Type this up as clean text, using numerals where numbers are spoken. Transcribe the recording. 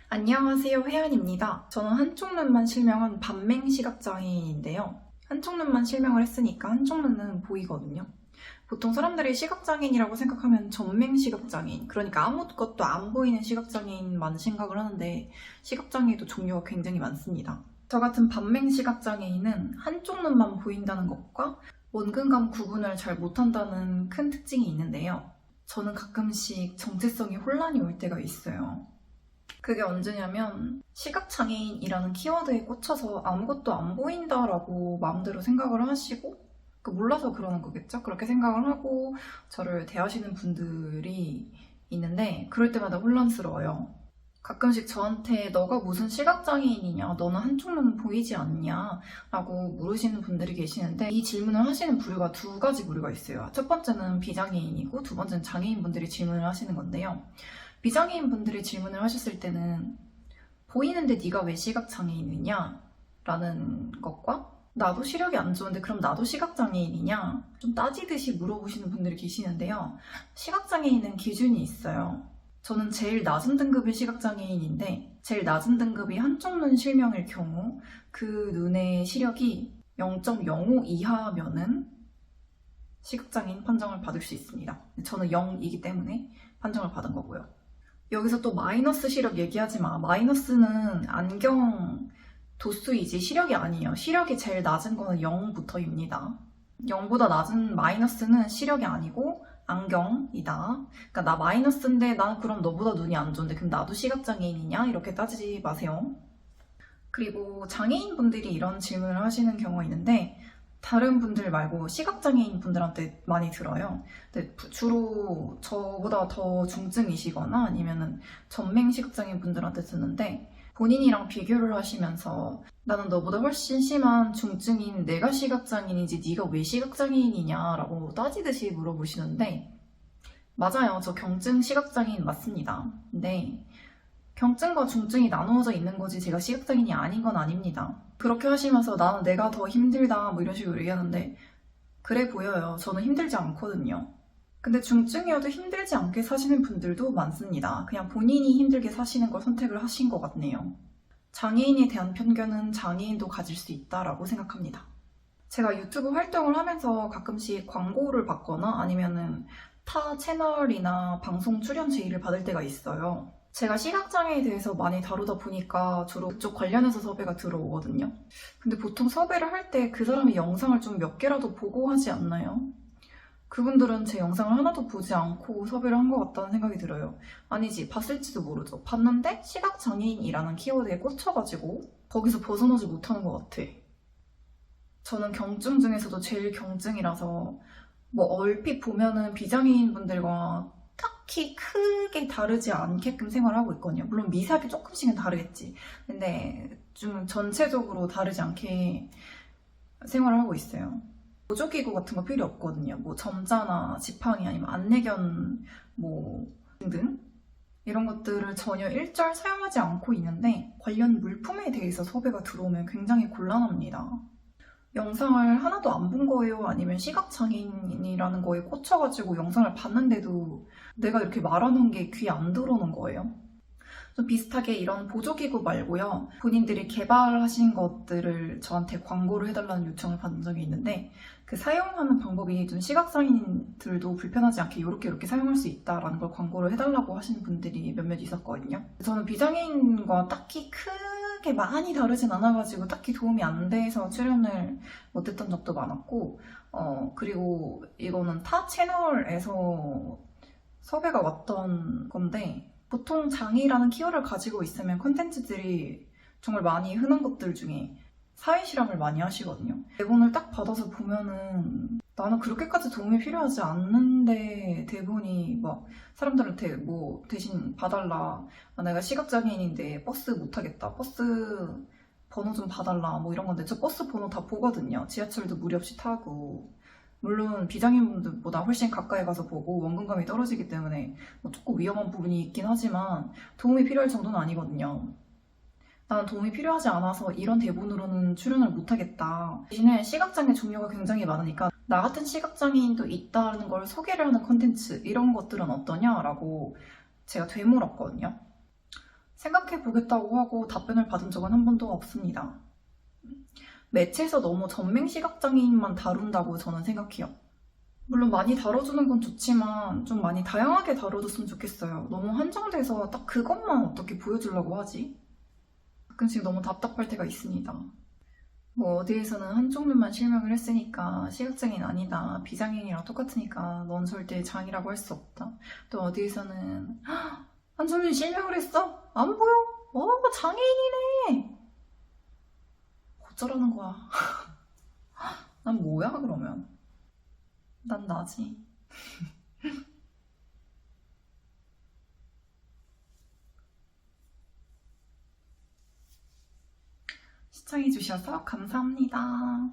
안녕하세요, 혜연입니다. 저는 한쪽 눈만 실명한 반맹 시각장애인인데요. 한쪽 눈만 실명을 했으니까 한쪽 눈은 보이거든요. 보통 사람들이 시각장애인이라고 생각하면 전맹 시각장애인, 그러니까 아무것도 안 보이는 시각장애인만 생각을 하는데 시각장애도 종류가 굉장히 많습니다. 저 같은 반맹 시각장애인은 한쪽 눈만 보인다는 것과 원근감 구분을 잘 못한다는 큰 특징이 있는데요. 저는 가끔씩 정체성이 혼란이 올 때가 있어요. 그게 언제냐면 시각장애인이라는 키워드에 꽂혀서 아무것도 안 보인다라고 마음대로 생각을 하시고 몰라서 그러는 거겠죠? 그렇게 생각을 하고 저를 대하시는 분들이 있는데 그럴 때마다 혼란스러워요. 가끔씩 저한테 너가 무슨 시각장애인이냐? 너는 한쪽 눈은 보이지 않냐? 라고 물으시는 분들이 계시는데 이 질문을 하시는 부류가 두 가지 부류가 있어요. 첫 번째는 비장애인이고 두 번째는 장애인분들이 질문을 하시는 건데요. 비장애인 분들이 질문을 하셨을 때는 보이는데 네가 왜 시각장애인이냐? 라는 것과 나도 시력이 안 좋은데 그럼 나도 시각장애인이냐? 좀 따지듯이 물어보시는 분들이 계시는데요. 시각장애인은 기준이 있어요. 저는 제일 낮은 등급의 시각장애인인데 제일 낮은 등급이 한쪽 눈 실명일 경우 그 눈의 시력이 0.05 이하면은 시각장애인 판정을 받을 수 있습니다. 저는 0이기 때문에 판정을 받은 거고요. 여기서 또 마이너스 시력 얘기하지 마. 마이너스는 안경 도수이지 시력이 아니에요. 시력이 제일 낮은 거는 0부터입니다. 0보다 낮은 마이너스는 시력이 아니고 안경이다. 그러니까 나 마이너스인데 난 그럼 너보다 눈이 안 좋은데 그럼 나도 시각장애인이냐? 이렇게 따지지 마세요. 그리고 장애인분들이 이런 질문을 하시는 경우가 있는데 다른 분들 말고 시각장애인 분들한테 많이 들어요. 근데 주로 저보다 더 중증이시거나 아니면은 전맹 시각장애인 분들한테 듣는데 본인이랑 비교를 하시면서 나는 너보다 훨씬 심한 중증인 내가 시각장애인이지 네가 왜 시각장애인이냐라고 따지듯이 물어보시는데 맞아요. 저 경증 시각장애인 맞습니다. 근데 경증과 중증이 나누어져 있는 거지 제가 시각장애인이 아닌 건 아닙니다. 그렇게 하시면서 나는 내가 더 힘들다 뭐 이런 식으로 얘기하는데 그래 보여요. 저는 힘들지 않거든요. 근데 중증이어도 힘들지 않게 사시는 분들도 많습니다. 그냥 본인이 힘들게 사시는 걸 선택을 하신 것 같네요. 장애인에 대한 편견은 장애인도 가질 수 있다라고 생각합니다. 제가 유튜브 활동을 하면서 가끔씩 광고를 받거나 아니면은 타 채널이나 방송 출연 제의를 받을 때가 있어요. 제가 시각장애에 대해서 많이 다루다 보니까 주로 그쪽 관련해서 섭외가 들어오거든요. 근데 보통 섭외를 할 때 그 사람의 영상을 좀 몇 개라도 보고 하지 않나요? 그분들은 제 영상을 하나도 보지 않고 섭외를 한 것 같다는 생각이 들어요. 아니지, 봤을지도 모르죠. 봤는데 시각장애인이라는 키워드에 꽂혀가지고 거기서 벗어나지 못하는 것 같아. 저는 경증 중에서도 제일 경증이라서 뭐 얼핏 보면은 비장애인 분들과 딱히 크게 다르지 않게끔 생활하고 있거든요. 물론 미세하게 조금씩은 다르겠지. 근데 좀 전체적으로 다르지 않게 생활을 하고 있어요. 보조기구 같은 거 필요 없거든요. 뭐 점자나 지팡이 아니면 안내견 뭐 등등 이런 것들을 전혀 일절 사용하지 않고 있는데 관련 물품에 대해서 섭외가 들어오면 굉장히 곤란합니다. 영상을 하나도 안 본 거예요? 아니면 시각장애인이라는 거에 꽂혀가지고 영상을 봤는데도 내가 이렇게 말하는 게 귀에 안 들어오는 거예요? 좀 비슷하게 이런 보조기구 말고요. 본인들이 개발하신 것들을 저한테 광고를 해달라는 요청을 받은 적이 있는데 그 사용하는 방법이 좀 시각장애인들도 불편하지 않게 이렇게 사용할 수 있다라는 걸 광고를 해달라고 하시는 분들이 몇몇 있었거든요. 저는 비장애인과 딱히 크게 많이 다르진 않아가지고 딱히 도움이 안 돼서 출연을 못했던 적도 많았고 그리고 이거는 타 채널에서 섭외가 왔던 건데 보통 장애라는 키워드를 가지고 있으면 콘텐츠들이 정말 많이 흔한 것들 중에 사회실험을 많이 하시거든요. 대본을 딱 받아서 보면은 나는 그렇게까지 도움이 필요하지 않는데 대본이 막 사람들한테 뭐 대신 봐달라. 내가 시각장애인인데 버스 못 타겠다. 버스 번호 좀 봐달라. 뭐 이런 건데 저 버스 번호 다 보거든요. 지하철도 무리 없이 타고. 물론 비장애인분들보다 훨씬 가까이 가서 보고 원근감이 떨어지기 때문에 뭐 조금 위험한 부분이 있긴 하지만 도움이 필요할 정도는 아니거든요. 나는 도움이 필요하지 않아서 이런 대본으로는 출연을 못하겠다. 대신에 시각장애 종류가 굉장히 많으니까 나 같은 시각장애인도 있다는 걸 소개를 하는 콘텐츠 이런 것들은 어떠냐라고 제가 되물었거든요. 생각해 보겠다고 하고 답변을 받은 적은 한 번도 없습니다. 매체에서 너무 전맹 시각장애인만 다룬다고 저는 생각해요. 물론 많이 다뤄주는 건 좋지만 좀 많이 다양하게 다뤄줬으면 좋겠어요. 너무 한정돼서 딱 그것만 어떻게 보여주려고 하지? 가끔씩 너무 답답할 때가 있습니다. 뭐 어디에서는 한쪽 눈만 실명을 했으니까 시각장애인 아니다, 비장애인이랑 똑같으니까 넌 절대 장이라고 할 수 없다. 또 어디에서는 한쪽 눈 실명을 했어? 안 보여? 장애인이네! 어쩌라는 거야. 난 뭐야 그러면? 난 나지. 시청해주셔서 감사합니다.